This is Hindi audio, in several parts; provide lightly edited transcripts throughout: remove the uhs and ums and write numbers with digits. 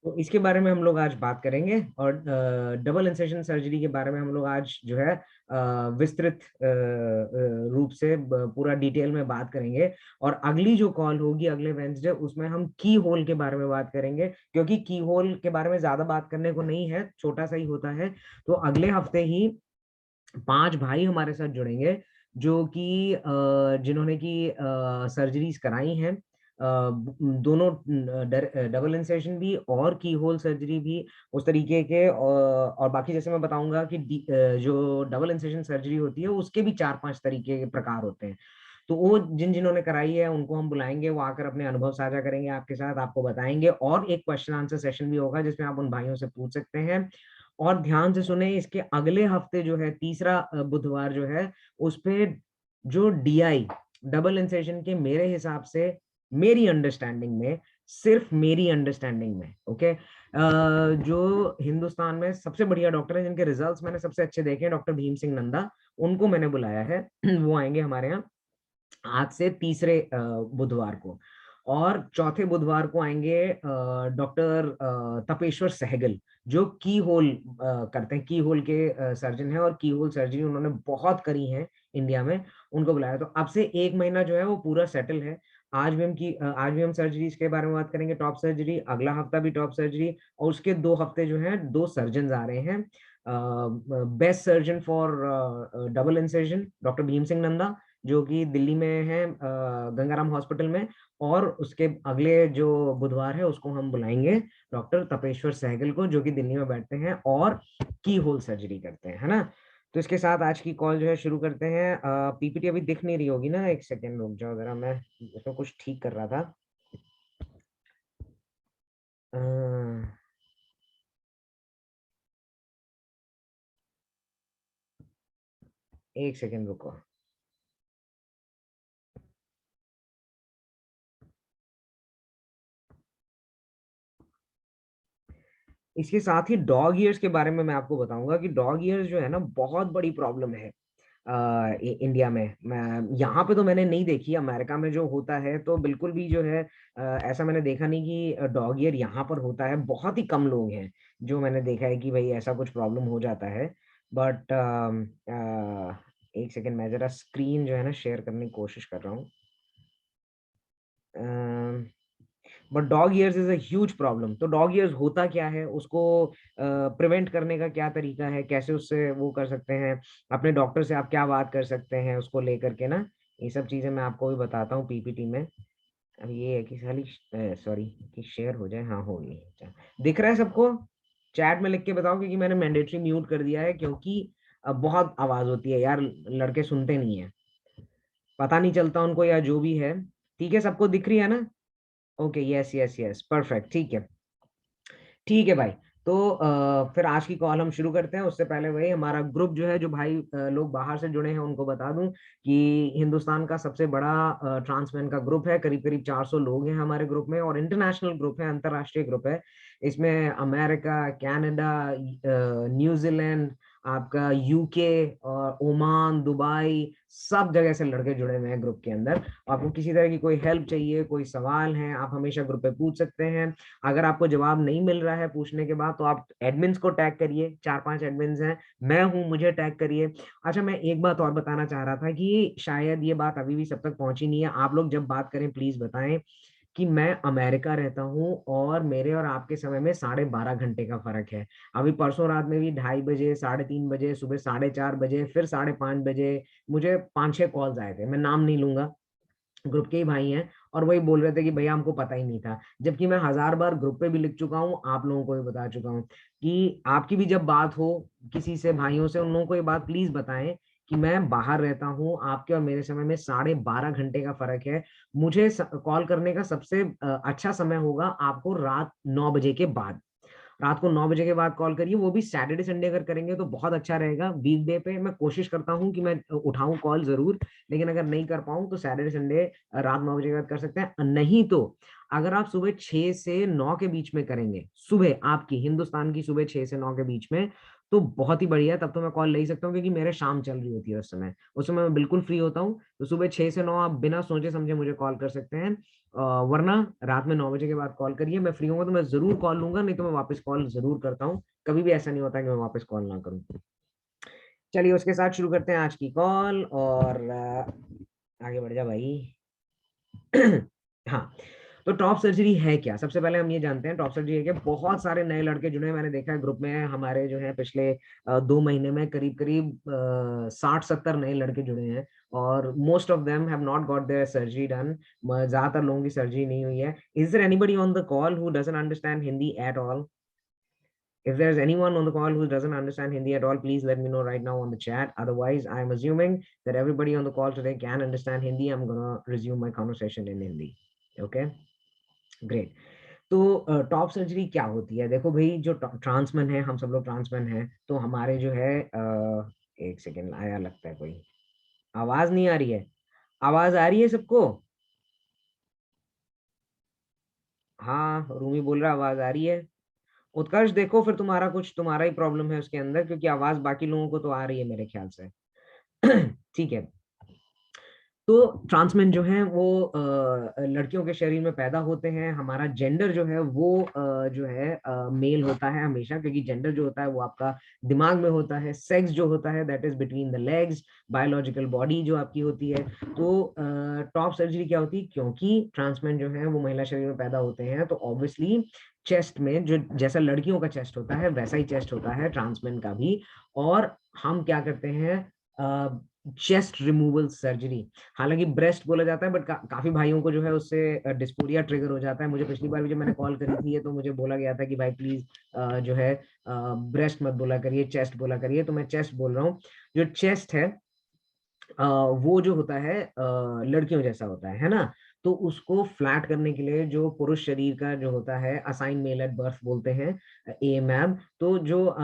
तो इसके बारे में हम लोग आज बात करेंगे और डबल इंसेशन सर्जरी के बारे में हम लोग आज जो है विस्तृत रूप से पूरा डिटेल में बात करेंगे। और अगली जो कॉल होगी अगले वेंसडे, उसमें हम की होल के बारे में बात करेंगे, क्योंकि की होल के बारे में ज्यादा बात करने को नहीं है, छोटा सा ही होता है। तो अगले हफ्ते ही 5 भाई हमारे साथ जुड़ेंगे जो कि जिन्होंने की सर्जरीज कराई हैं, दोनों डबल इंसेशन भी और की होल सर्जरी भी उस तरीके के। और बाकी जैसे मैं बताऊंगा कि जो डबल इंसेशन सर्जरी होती है उसके भी 4-5 तरीके के प्रकार होते हैं। तो वो जिन्होंने कराई है उनको हम बुलाएंगे, वो आकर अपने अनुभव साझा करेंगे आपके साथ, आपको बताएंगे। और एक क्वेश्चन आंसर सेशन भी होगा जिसमें आप उन भाइयों से पूछ सकते हैं। और ध्यान से सुने, इसके अगले हफ्ते जो है तीसरा बुधवार जो है, उस पे जो डीआई डबल इंसेशन के, मेरे हिसाब से, मेरी अंडरस्टैंडिंग में, सिर्फ मेरी अंडरस्टैंडिंग में, ओके, जो हिंदुस्तान में सबसे बढ़िया डॉक्टर है जिनके रिजल्ट्स मैंने सबसे अच्छे देखे हैं, डॉक्टर भीम सिंह नंदा, उनको मैंने बुलाया है। वो आएंगे हमारे यहाँ आज से तीसरे बुधवार को। और चौथे बुधवार को आएंगे डॉक्टर तपेश्वर सहगल, जो की होल करते हैं, की होल के सर्जन हैं, और की होल सर्जरी उन्होंने बहुत करी है इंडिया में। उनको बुलाया। तो अब से एक महीना जो है वो पूरा सेटल है। आज भी हम सर्जरीज के बारे में बात करेंगे, टॉप सर्जरी, अगला हफ्ता भी टॉप सर्जरी, और उसके 2 हफ्ते जो है 2 सर्जन आ रहे हैं। Best surgeon for double insertion doctor Bhim Singh Nanda, जो कि दिल्ली में है, गंगाराम हॉस्पिटल में। और उसके अगले जो बुधवार है उसको हम बुलाएंगे डॉक्टर तपेश्वर सहगल को, जो कि दिल्ली में बैठते हैं और की होल सर्जरी करते हैं, है ना। तो इसके साथ आज की कॉल जो है शुरू करते हैं। पीपीटी अभी दिख नहीं रही होगी ना, एक सेकेंड रुक जाओ जरा, मैं इसमें कुछ ठीक कर रहा था। अ, एक सेकेंड रुको। इसके साथ ही डॉग ईयर्स के बारे में मैं आपको बताऊंगा कि डॉग ईयर्स जो है ना, बहुत बड़ी प्रॉब्लम है इंडिया में। मैं यहाँ पे तो मैंने नहीं देखी, अमेरिका में जो होता है तो बिल्कुल भी जो है ऐसा मैंने देखा नहीं कि डॉग ईयर यहाँ पर होता है। बहुत ही कम लोग हैं जो मैंने देखा है कि भाई ऐसा कुछ प्रॉब्लम हो जाता है। बट एक सेकेंड, मैं जरा स्क्रीन जो है ना शेयर करने की कोशिश कर रहा हूँ। But dog years is a huge problem. तो डॉग ईयर्स होता क्या है, उसको प्रिवेंट करने का क्या तरीका है, कैसे उससे वो कर सकते हैं, अपने डॉक्टर से आप क्या बात कर सकते हैं उसको लेकर के ना, ये सब चीजें मैं आपको भी बताता हूँ पीपीटी में। अब ये है कि खाली सॉरी कि शेयर हो जाए, हाँ हो गई। अच्छा, दिख रहा है सबको? चैट में लिख के बताओ, क्योंकि मैंने मैंडेटरी म्यूट कर दिया है, क्योंकि बहुत आवाज होती है यार, लड़के सुनते नहीं है, पता नहीं चलता उनको या जो भी है। ठीक है, सबको दिख रही है ना? Okay, yes yes yes, perfect, ठीक है। ठीक है भाई। तो फिर आज की कॉल हम शुरू करते हैं। उससे पहले वही हमारा ग्रुप जो है, जो भाई लोग बाहर से जुड़े हैं उनको बता दूं कि हिंदुस्तान का सबसे बड़ा ट्रांसमैन का ग्रुप है। करीब करीब 400 लोग हैं हमारे ग्रुप में, और इंटरनेशनल ग्रुप है, अंतरराष्ट्रीय ग्रुप है। इसमें अमेरिका, कनाडा, न्यूजीलैंड, आपका यूके और ओमान, दुबई, सब जगह से लड़के जुड़े हुए हैं ग्रुप के अंदर। आपको किसी तरह की कोई हेल्प चाहिए, कोई सवाल है, आप हमेशा ग्रुप पे पूछ सकते हैं। अगर आपको जवाब नहीं मिल रहा है पूछने के बाद, तो आप एडमिन्स को टैग करिए, 4-5 एडमिन्स हैं, मैं हूं, मुझे टैग करिए। अच्छा, मैं एक बात और बताना चाह रहा था कि शायद ये बात अभी भी सब तक पहुंची नहीं है। आप लोग जब बात करें प्लीज बताएं कि मैं अमेरिका रहता हूं, और मेरे और आपके समय में 12.5 घंटे का फर्क है। अभी परसों रात में भी 2:30 बजे, 3:30 बजे, सुबह 4:30 बजे, फिर 5:30 बजे मुझे 5-6 कॉल्स आए थे, मैं नाम नहीं लूंगा, ग्रुप के ही भाई हैं, और वही बोल रहे थे कि भैया हमको पता ही नहीं था। जबकि मैं 1000 बार ग्रुप पे भी लिख चुका हूँ, आप लोगों को भी बता चुका हूँ कि आपकी भी जब बात हो किसी से, भाइयों से, उन लोगों को ये बात प्लीज बताएं कि मैं बाहर रहता हूँ, आपके और मेरे समय में 12.5 घंटे का फर्क है। मुझे कॉल करने का सबसे अच्छा समय होगा आपको रात 9 बजे के बाद। रात को 9 बजे के बाद कॉल करिए, वो भी सैटरडे संडे अगर करेंगे तो बहुत अच्छा रहेगा। वीकडे पे मैं कोशिश करता हूँ कि मैं उठाऊं कॉल जरूर, लेकिन अगर नहीं कर पाऊं तो सैटरडे संडे रात 9 बजे के बाद कर सकते हैं। नहीं तो अगर आप सुबह 6 से 9 के बीच में करेंगे, सुबह आपकी हिंदुस्तान की सुबह 6 से 9 के बीच में, तो बहुत ही बढ़िया है, तब तो मैं कॉल ले ही सकता हूँ क्योंकि मेरे शाम चल रही होती है उस समय मैं बिल्कुल फ्री होता हूँ। तो सुबह 6 से 9 आप बिना सोचे समझे मुझे कॉल कर सकते हैं। वरना रात में 9 बजे के बाद कॉल करिए, मैं फ्री होऊंगा तो मैं जरूर कॉल लूंगा, नहीं तो मैं वापस कॉल जरूर करता हूँ। कभी भी ऐसा नहीं होता कि मैं वापस कॉल ना करूँ। चलिए उसके साथ शुरू करते हैं आज की कॉल, और आगे बढ़ जा भाई। हाँ, तो टॉप सर्जरी है क्या? सबसे पहले हम ये जानते हैं टॉप सर्जरी है क्या। बहुत सारे नए लड़के जुड़े हैं, मैंने देखा है ग्रुप में हमारे जो है पिछले 2 महीने में करीब करीब 60-70 नए लड़के जुड़े हैं, और most of them have not got their surgery done. ज्यादातर लोगों की सर्जरी नहीं हुई है। Is there anybody on the call who doesn't understand Hindi at all? If there's anyone on the call who doesn't understand Hindi at all, please let me know right now on the chat. Otherwise, I'm assuming that everybody on the call today can understand Hindi. I'm gonna resume my conversation in Hindi. Okay, great. तो टॉप सर्जरी क्या होती है? देखो भाई, जो ट्रांसमैन है, हम सब लोग ट्रांसमैन हैं, तो हमारे जो है एक सेकेंड आया लगता है कोई, आवाज नहीं आ रही है? आवाज आ रही है सबको? हाँ, रूमी बोल रहा आवाज आ रही है। उत्कर्ष देखो फिर तुम्हारा ही प्रॉब्लम है उसके अंदर, क्योंकि आवाज बाकी लोगों को तो आ रही है मेरे ख्याल से। ठीक है। तो ट्रांसमेन जो है वो लड़कियों के शरीर में पैदा होते हैं। हमारा जेंडर जो है वो जो है मेल होता है हमेशा, क्योंकि जेंडर जो होता है वो आपका दिमाग में होता है। सेक्स जो होता है that is between the legs. Biological body जो आपकी होती है। तो टॉप सर्जरी क्या होती है? क्योंकि ट्रांसमेन जो है वो महिला शरीर में पैदा होते हैं, तो ऑब्वियसली चेस्ट में जो जैसा लड़कियों का चेस्ट होता है वैसा ही चेस्ट होता है ट्रांसमेन का भी। और हम क्या करते हैं? Chest removal surgery. हालांकि ब्रेस्ट बोला जाता है, बट काफी भाइयों को जो है उससे डिस्पोरिया ट्रिगर हो जाता है। मुझे पिछली बार भी जब मैंने कॉल करी थी तो मुझे बोला गया था कि भाई प्लीज जो है ब्रेस्ट मत बोला करिए, चेस्ट बोला करिए, तो मैं चेस्ट बोल रहा हूँ। जो चेस्ट है वो जो होता है लड़कियों जैसा होता है ना। तो उसको फ्लैट करने के लिए जो पुरुष शरीर का जो होता है असाइन मेल एट बर्थ बोलते हैं, AMAB। तो जो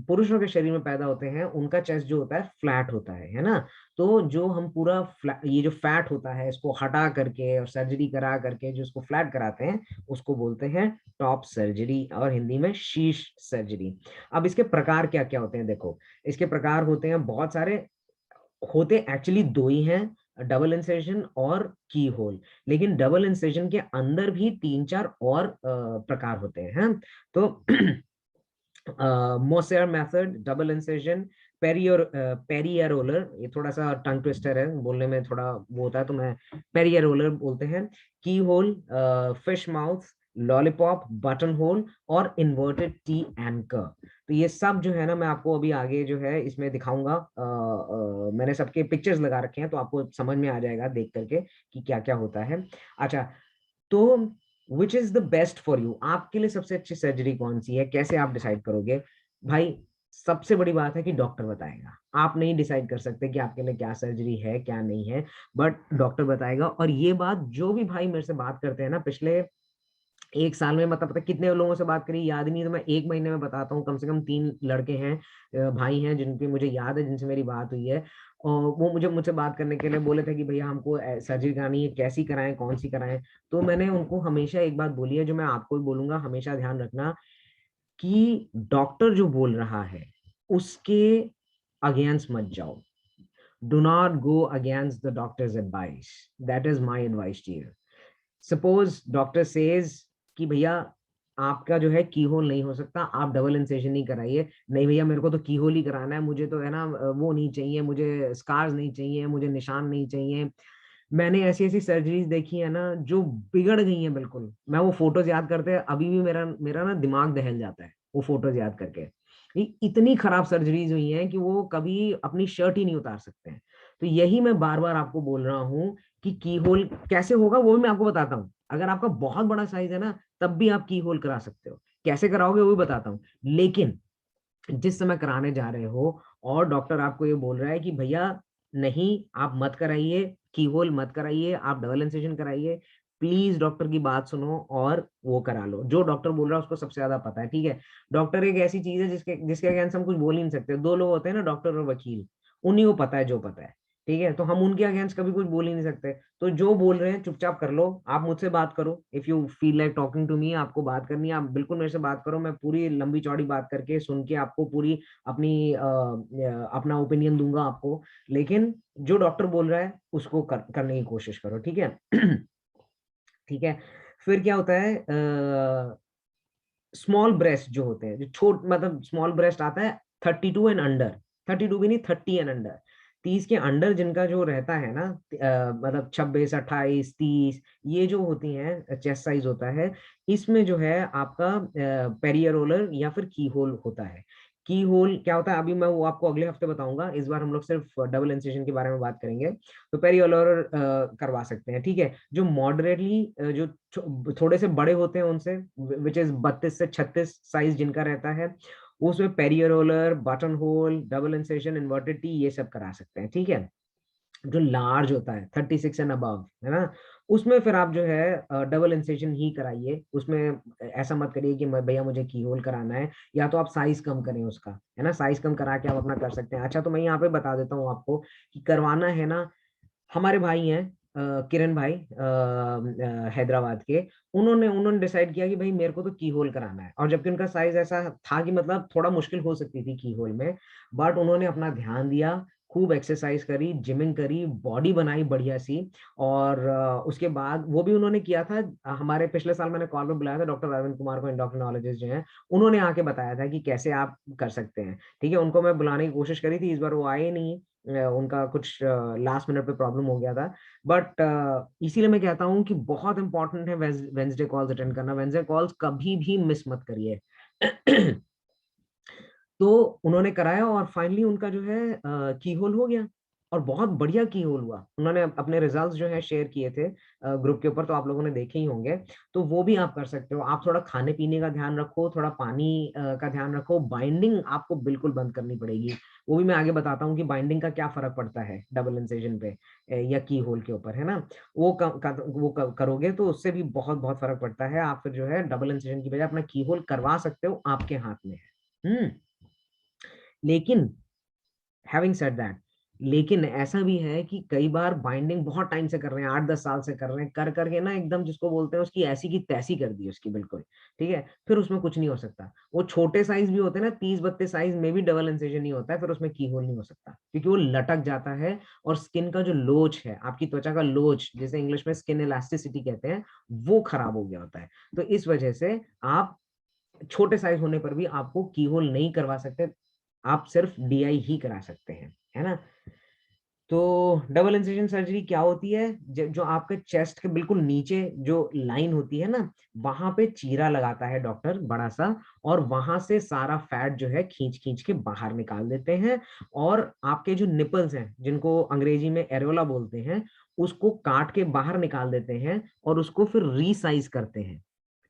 पुरुषों के शरीर में पैदा होते हैं उनका चेस्ट जो होता है फ्लैट होता है ना। तो जो हम पूरा ये जो फैट होता है इसको हटा करके और सर्जरी करा करके जो उसको फ्लैट कराते हैं उसको बोलते हैं टॉप सर्जरी, और हिंदी में शीश सर्जरी। अब इसके प्रकार क्या क्या होते हैं? देखो, इसके प्रकार होते हैं बहुत सारे। होते एक्चुअली दो ही हैं, डबल इंसेशन और की होल। लेकिन डबल इंसेशन के अंदर भी 3-4 और प्रकार होते हैं। तो मोसेर मेथड, डबल इंसेशन, पेरियरोलर, ये थोड़ा सा टंग ट्विस्टर है बोलने में, थोड़ा वो होता है, तो मैं पेरियरोलर बोलते हैं। Keyhole, fish mouth, lollipop, buttonhole और इन्वर्टेड टी एंकर। तो ये सब जो है ना मैं आपको अभी आगे जो है इसमें दिखाऊंगा। मैंने सबके पिक्चर्स लगा रखे हैं तो आपको समझ में आ जाएगा देख करके कि क्या क्या होता है। अच्छा, तो which is the best for you? आपके लिए सबसे अच्छी सर्जरी कौन सी है? कैसे आप डिसाइड करोगे भाई? सबसे बड़ी बात है कि डॉक्टर बताएगा। आप नहीं डिसाइड कर सकते कि आपके लिए क्या सर्जरी है क्या नहीं है, बट डॉक्टर बताएगा। और ये बात जो भी भाई मेरे से बात करते हैं ना पिछले 1 साल में, मतलब पता कितने लोगों से बात करी याद नहीं, तो मैं 1 महीने में बताता हूँ। कम से कम 3 लड़के हैं, भाई हैं, जिनकी मुझे याद है, जिनसे मेरी बात हुई है। और वो मुझसे बात करने के लिए बोले थे कि भैया हमको सर्जरी करानी है, कैसी कराएं, कौन सी कराएं। तो मैंने उनको हमेशा एक बात बोली है जो मैं आपको भी बोलूंगा, हमेशा ध्यान रखना कि डॉक्टर जो बोल रहा है उसके अगेंस्ट मत जाओ। Do not go against the doctor's advice. That is my advice to you. Suppose doctor says कि भैया आपका जो है की होल नहीं हो सकता, आप डबल इंसेशन ही कराइए। नहीं भैया मेरे को तो की होल ही कराना है, मुझे तो है ना वो नहीं चाहिए, मुझे स्कार्स नहीं चाहिए, मुझे निशान नहीं चाहिए। मैंने ऐसी ऐसी सर्जरीज देखी है ना जो बिगड़ गई हैं बिल्कुल। मैं वो फोटोज याद करते अभी भी मेरा मेरा ना दिमाग दहल जाता है वो फोटोज याद करके। इतनी खराब सर्जरीज हुई हैं कि वो कभी अपनी शर्ट ही नहीं उतार सकते हैं। तो यही मैं बार बार आपको बोल रहा हूँ कि होल कैसे होगा वो भी मैं आपको बताता हूँ। अगर आपका बहुत बड़ा साइज है ना तब भी आप की होल करा सकते हो। कैसे कराओगे वो भी बताता हूँ। लेकिन जिस समय कराने जा रहे हो और डॉक्टर आपको ये बोल रहा है कि भैया नहीं आप मत कराइए, की होल मत कराइए, आप डबल इंसेशन कराइए, प्लीज डॉक्टर की बात सुनो और वो करा लो। जो डॉक्टर बोल रहा है उसको सबसे ज्यादा पता है, ठीक है। डॉक्टर एक ऐसी चीज है जिसके जिसके अगेंस्ट हम कुछ बोल ही नहीं सकते। 2 लोग होते हैं ना, डॉक्टर और वकील, उन्हीं को पता है जो पता है, ठीक है, तो हम उनके अगेंस्ट कभी कुछ बोल ही नहीं सकते। तो जो बोल रहे हैं चुपचाप कर लो, आप मुझसे बात करो, if you feel like talking to me, आपको बात करनी है आप बिल्कुल मेरे से बात करो, मैं पूरी लंबी चौड़ी बात करके सुन के आपको पूरी अपनी अपना ओपिनियन दूंगा आपको। लेकिन जो डॉक्टर बोल रहा है उसको करने की कोशिश करो, ठीक है। ठीक है। फिर क्या होता है, स्मॉल ब्रेस्ट जो होते हैं, जो छोट मतलब स्मॉल ब्रेस्ट आता है 32 एंड अंडर, 32 भी नहीं 30 एंड अंडर, 30 के अंडर जिनका जो रहता है ना, मतलब 26, 28, 30, ये जो होती हैं चेस्ट साइज होता है, इसमें जो है आपका पेरियरोलर या फिर की होल होता है। की होल क्या होता है अभी मैं वो आपको अगले हफ्ते बताऊंगा, इस बार हम लोग सिर्फ डबल इंसिजन के बारे में बात करेंगे। तो पेरियोलर करवा सकते हैं, ठीक है। जो मॉडरेटली जो थोड़े से बड़े होते हैं उनसे, विच इज 32 से 36 साइज जिनका रहता है, उसमें periareolar, button hole, double incision, inverted T, ये सब करा सकते हैं, ठीक है। जो लार्ज होता है 36 एंड अबव, है ना, उसमें फिर आप जो है डबल इंसेशन ही कराइए। उसमें ऐसा मत करिए कि भैया मुझे की होल कराना है, या तो आप साइज कम करें उसका, है ना, साइज कम करा के आप अपना कर सकते हैं। अच्छा, तो मैं यहाँ पे बता देता हूँ आपको कि करवाना है ना, हमारे भाई हैं किरण भाई हैदराबाद के, उन्होंने उन्होंने डिसाइड किया कि भाई मेरे को तो की होल कराना है, और जबकि उनका साइज ऐसा था कि मतलब थोड़ा मुश्किल हो सकती थी की होल में, बट उन्होंने अपना ध्यान दिया, खूब एक्सरसाइज करी, जिमिंग करी, बॉडी बनाई बढ़िया सी। और उसके बाद वो भी उन्होंने किया था, हमारे पिछले साल मैंने कॉल पे बुलाया था डॉक्टर अरविंद कुमार को, एंडोक्रिनोलॉजिस्ट जो हैं, उन्होंने आके बताया था कि कैसे आप कर सकते हैं, ठीक है। उनको मैं बुलाने की कोशिश करी थी, इस बार वो आए नहीं, उनका कुछ लास्ट मिनट पे प्रॉब्लम हो गया था। बट इसीलिए मैं कहता हूँ कि बहुत इंपॉर्टेंट है वेंसडे कॉल्स अटेंड करना, वेंसडे कॉल्स कभी भी मिस मत करिए। तो उन्होंने कराया और फाइनली उनका जो है की होल हो गया, और बहुत बढ़िया की होल हुआ। उन्होंने अपने रिजल्ट्स जो है शेयर किए थे ग्रुप के ऊपर, तो आप लोगों ने देखे ही होंगे। तो वो भी आप कर सकते हो। आप थोड़ा खाने पीने का ध्यान रखो, थोड़ा पानी का ध्यान रखो, बाइंडिंग आपको बिल्कुल बंद करनी पड़ेगी। वो भी मैं आगे बताता हूँ कि बाइंडिंग का क्या फर्क पड़ता है डबल इंसिजन पे या की होल के ऊपर, है ना। करोगे तो उससे भी बहुत बहुत फर्क पड़ता है। आप फिर जो है डबल इंसिजन की बजाय अपना की होल करवा सकते हो, आपके हाथ में है। लेकिन हैविंग सेड दैट, लेकिन ऐसा भी है कि कई बार बाइंडिंग बहुत टाइम से कर रहे हैं, 8-10 साल से कर रहे हैं, कर करके ना एकदम जिसको बोलते हैं उसकी ऐसी की तैसी कर दी उसकी बिल्कुल, ठीक है। फिर उसमें कुछ नहीं हो सकता। वो छोटे साइज भी होते हैं ना, 30-32 साइज में भी डबल इंसिजन नहीं होता है, फिर उसमें की होल नहीं हो सकता, क्योंकि वो लटक जाता है। और स्किन का जो लोच है, आपकी त्वचा का लोच, जिसे इंग्लिश में स्किन इलास्टिसिटी कहते हैं, वो खराब हो गया होता है। तो इस वजह से आप छोटे साइज होने पर भी आपको की होल नहीं करवा सकते, आप सिर्फ डीआई ही करा सकते हैं, है ना। तो डबल इंसिजन सर्जरी क्या होती है, जो आपके चेस्ट के बिल्कुल नीचे जो लाइन होती है ना, वहां पे चीरा लगाता है डॉक्टर बड़ा सा, और वहां से सारा फैट जो है खींच खींच के बाहर निकाल देते हैं। और आपके जो निपल्स हैं, जिनको अंग्रेजी में एरोला बोलते हैं, उसको काट के बाहर निकाल देते हैं, और उसको फिर रीसाइज करते हैं,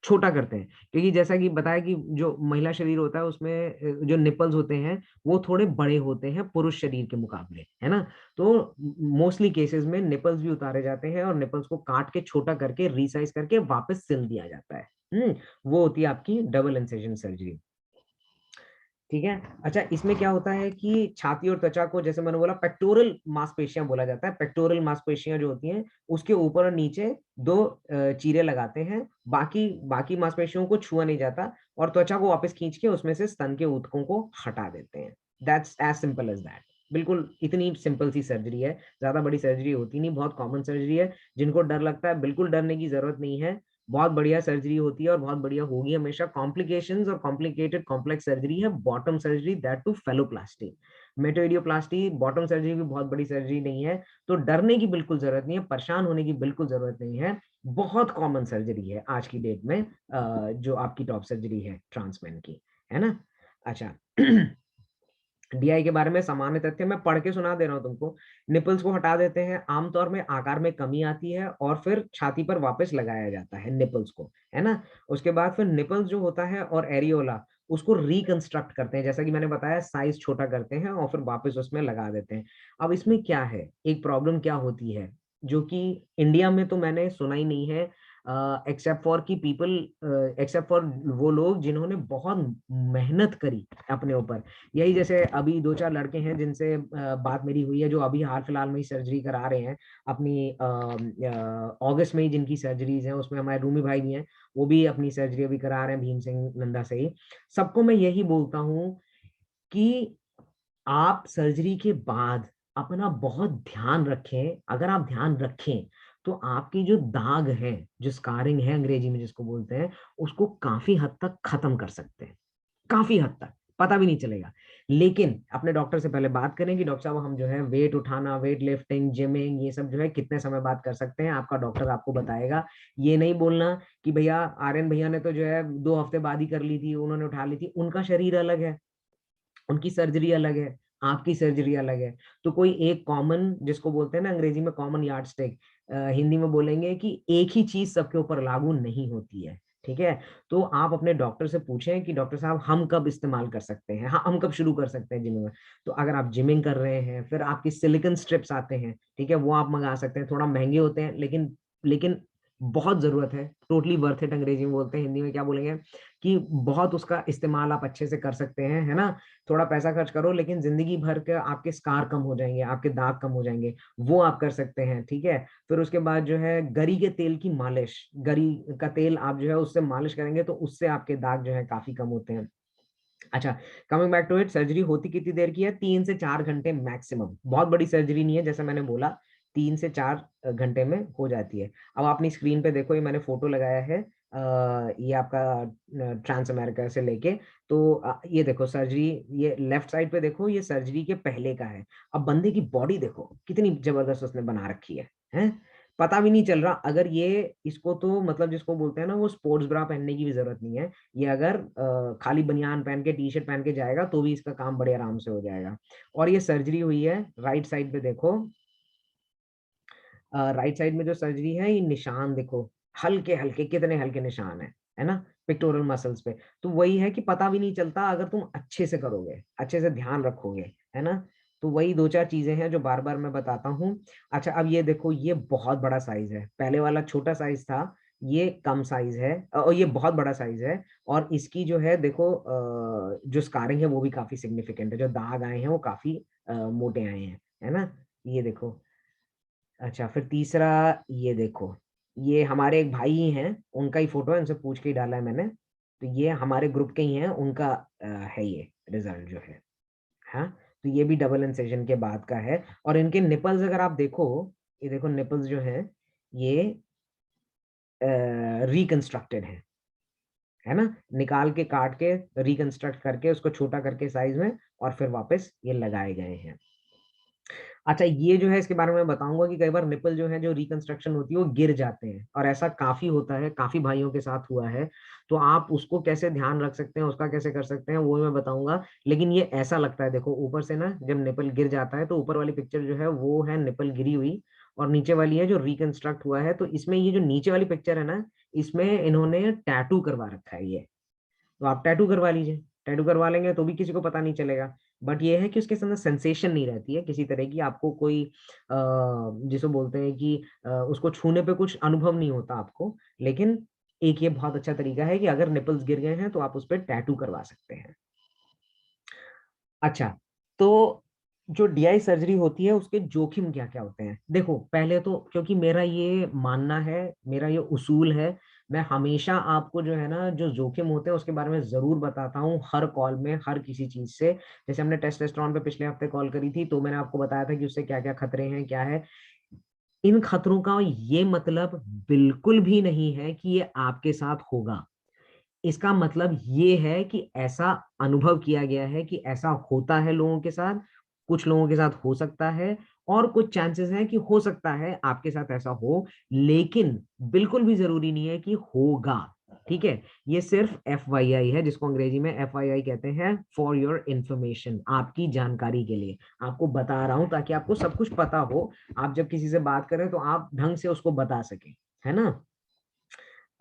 छोटा करते हैं। क्योंकि जैसा कि बताया कि जो महिला शरीर होता है उसमें जो निपल्स होते हैं वो थोड़े बड़े होते हैं पुरुष शरीर के मुकाबले, है ना। तो मोस्टली केसेस में निपल्स भी उतारे जाते हैं, और निपल्स को काट के छोटा करके रीसाइज करके वापस सिल दिया जाता है। वो होती है आपकी डबल इंसिजन सर्जरी, ठीक है। अच्छा, इसमें क्या होता है कि छाती और त्वचा को, जैसे मैंने बोला, पेक्टोरल मांसपेशियां बोला जाता है। पेक्टोरल मांसपेशियां जो होती हैं उसके ऊपर और नीचे दो चीरे लगाते हैं, बाकी बाकी मांसपेशियों को छुआ नहीं जाता, और त्वचा को वापस खींच के उसमें से स्तन के ऊतकों को हटा देते हैं। That's as simple as that. बिल्कुल इतनी सिंपल सी सर्जरी है, ज्यादा बड़ी सर्जरी होती नहीं, बहुत कॉमन सर्जरी है। जिनको डर लगता है, बिल्कुल डरने की जरूरत नहीं है, बहुत बढ़िया सर्जरी होती है, और बहुत बढ़िया होगी हमेशा। कॉम्प्लिकेशंस और कॉम्प्लिकेटेड कॉम्प्लेक्स सर्जरी है bottom surgery, that too phalloplasty. Metoidioplasty bottom surgery भी बहुत बड़ी सर्जरी नहीं है, तो डरने की बिल्कुल जरूरत नहीं है, परेशान होने की बिल्कुल जरूरत नहीं है। बहुत कॉमन सर्जरी है आज की डेट में, जो आपकी टॉप सर्जरी है ट्रांसमैन की, है ना। अच्छा, डीआई के बारे में सामान्य तथ्य मैं पढ़ के सुना दे रहा हूँ तुमको। निपल्स को हटा देते हैं, आमतौर में आकार में कमी आती है, और फिर छाती पर वापस लगाया जाता है निपल्स को, है ना। उसके बाद फिर निपल्स जो होता है और एरियोला, उसको रिकंस्ट्रक्ट करते हैं, जैसा कि मैंने बताया, साइज छोटा करते हैं और फिर वापस उसमें लगा देते हैं। अब इसमें क्या है, एक प्रॉब्लम क्या होती है, जो कि इंडिया में तो मैंने सुना ही नहीं है, एक्सेप्ट फॉर की पीपल, एक्सेप्ट फॉर वो लोग जिन्होंने बहुत मेहनत करी अपने ऊपर। यही जैसे अभी 2-4 लड़के हैं जिनसे बात मेरी हुई है, जो अभी हाल फिलहाल में ही सर्जरी करा रहे हैं अपनी, अगस्त में ही जिनकी सर्जरीज हैं, उसमें हमारे रूमी भाई भी हैं, वो भी अपनी सर्जरी अभी करा रहे हैं भीम सिंह नंदा से ही। सबको मैं यही बोलता हूँ कि आप सर्जरी के बाद अपना बहुत ध्यान रखें। अगर आप ध्यान रखें तो आपकी जो दाग है, जो स्कारिंग है अंग्रेजी में जिसको बोलते हैं, उसको काफी हद तक खत्म कर सकते हैं, काफी हद तक पता भी नहीं चलेगा। लेकिन अपने डॉक्टर से पहले बात करें कि डॉक्टर साहब हम जो है वेट उठाना, वेट लिफ्टिंग, जिमिंग, ये सब जो है कितने समय बाद कर सकते हैं, आपका डॉक्टर आपको बताएगा। ये नहीं बोलना कि भैया आर्यन भैया ने तो जो है 2 हफ्ते बाद ही कर ली थी, उन्होंने उठा ली थी। उनका शरीर अलग है, उनकी सर्जरी अलग है, आपकी सर्जरी अलग है। तो कोई एक कॉमन, जिसको बोलते हैं ना अंग्रेजी में कॉमन यार्डस्टिक, हिंदी में बोलेंगे कि एक ही चीज सबके ऊपर लागू नहीं होती है। ठीक है, तो आप अपने डॉक्टर से पूछें कि डॉक्टर साहब हम कब इस्तेमाल कर सकते हैं, हाँ हम कब शुरू कर सकते हैं जिमिंग में। तो अगर आप जिमिंग कर रहे हैं, फिर आपकी सिलिकन स्ट्रिप्स आते हैं, ठीक है, वो आप मंगा सकते हैं। थोड़ा महंगे होते हैं, लेकिन बहुत जरूरत है, टोटली वर्थ इट अंग्रेजी में बोलते हैं, हिंदी में क्या बोलेंगे कि बहुत उसका इस्तेमाल आप अच्छे से कर सकते हैं, है ना। थोड़ा पैसा खर्च करो, लेकिन जिंदगी भर के आपके स्कार कम हो जाएंगे, आपके दाग कम हो जाएंगे, वो आप कर सकते हैं। ठीक है, फिर उसके बाद जो है गरी के तेल की मालिश, गरी का तेल आप जो है उससे मालिश करेंगे तो उससे आपके दाग जो है काफी कम होते हैं। अच्छा, coming back to it, surgery होती कितनी देर की है? 3 से 4 घंटे मैक्सिमम। बहुत बड़ी सर्जरी नहीं है, जैसे मैंने बोला 3 से 4 घंटे में हो जाती है। अब अपनी स्क्रीन पे देखो, ये मैंने फोटो लगाया है, ये आपका ट्रांस अमेरिका से लेके। तो ये देखो सर्जरी, ये लेफ्ट साइड पे देखो, ये सर्जरी के पहले का है। अब बंदे की बॉडी देखो कितनी जबरदस्त उसने बना रखी है? पता भी नहीं चल रहा। अगर ये, इसको तो मतलब जिसको बोलते हैं ना, वो स्पोर्ट्स ब्रा पहनने की भी जरूरत नहीं है। ये अगर खाली बनियान पहन के, टी शर्ट पहन के जाएगा तो भी इसका काम बड़े आराम से हो जाएगा। और ये सर्जरी हुई है, राइट साइड पे देखो, राइट साइड में जो सर्जरी है, ये निशान देखो, हल्के हल्के, कितने हल्के निशान है ना, पिक्टोरल मसल्स पे। तो वही है कि पता भी नहीं चलता अगर तुम अच्छे से करोगे, अच्छे से ध्यान रखोगे, है ना। तो वही 2-4 चीजें हैं जो बार बार मैं बताता हूँ। अच्छा, अब ये देखो, ये बहुत बड़ा साइज है, पहले वाला छोटा साइज था, ये कम साइज है, और ये बहुत बड़ा साइज है। और इसकी जो है देखो, जो स्कारिंग है वो भी काफी सिग्निफिकेंट है, जो दाग आए हैं वो काफी मोटे आए हैं, है ना। ये देखो। अच्छा, फिर तीसरा, ये देखो, ये हमारे एक भाई ही हैं, उनका ही फोटो है, उनसे पूछ के ही डाला है मैंने। तो ये हमारे ग्रुप के ही हैं, उनका है ये रिजल्ट जो है। हाँ, तो ये भी डबल इंसेशन के बाद का है। और इनके निपल्स अगर आप देखो, ये देखो निपल्स जो हैं, ये रिकंस्ट्रक्टेड है ना, निकाल के, काट के, रिकंस्ट्रक्ट करके, उसको छोटा करके साइज में, और फिर वापस ये लगाए गए हैं। अच्छा, ये जो है इसके बारे में बताऊंगा कि कई बार निपल जो है, जो रिकंस्ट्रक्शन होती है, वो गिर जाते हैं, और ऐसा काफी होता है, काफी भाइयों के साथ हुआ है। तो आप उसको कैसे ध्यान रख सकते हैं, उसका कैसे कर सकते हैं, वो मैं बताऊंगा। लेकिन ये ऐसा लगता है, देखो ऊपर से ना, जब निपल गिर जाता है तो ऊपर वाली पिक्चर जो है वो है निपल गिरी हुई, और नीचे वाली है जो रिकंस्ट्रक्ट हुआ है। तो इसमें ये जो नीचे वाली पिक्चर है ना, इसमें इन्होंने टैटू करवा रखा है ये। तो आप टैटू करवा लीजिए, टैटू करवा लेंगे तो भी किसी को पता नहीं चलेगा। बट ये है कि उसके अंदर सेंसेशन नहीं रहती है किसी तरह की, आपको कोई जिसको बोलते हैं कि उसको छूने पे कुछ अनुभव नहीं होता आपको। लेकिन एक ये बहुत अच्छा तरीका है कि अगर निपल्स गिर गए हैं तो आप उस पर टैटू करवा सकते हैं। अच्छा, तो जो डीआई सर्जरी होती है उसके जोखिम क्या क्या होते हैं? देखो, पहले तो क्योंकि मेरा ये मानना है, मेरा ये उसूल है, मैं हमेशा आपको जो है ना, जो जोखिम होते हैं उसके बारे में जरूर बताता हूँ, हर कॉल में, हर किसी चीज से। जैसे हमने टेस्टोस्टेरोन पे पिछले हफ्ते कॉल करी थी, तो मैंने आपको बताया था कि उससे क्या क्या खतरे हैं, क्या है। इन खतरों का ये मतलब बिल्कुल भी नहीं है कि ये आपके साथ होगा। इसका मतलब ये है कि ऐसा अनुभव किया गया है कि ऐसा होता है लोगों के साथ, कुछ लोगों के साथ हो सकता है, और कुछ चांसेस हैं कि हो सकता है आपके साथ ऐसा हो, लेकिन बिल्कुल भी जरूरी नहीं है कि होगा। ठीक है, ये सिर्फ FYI है, जिसको अंग्रेजी में FYI कहते हैं, फॉर योर इंफॉर्मेशन, आपकी जानकारी के लिए आपको बता रहा हूं, ताकि आपको सब कुछ पता हो, आप जब किसी से बात करें तो आप ढंग से उसको बता सके, है ना।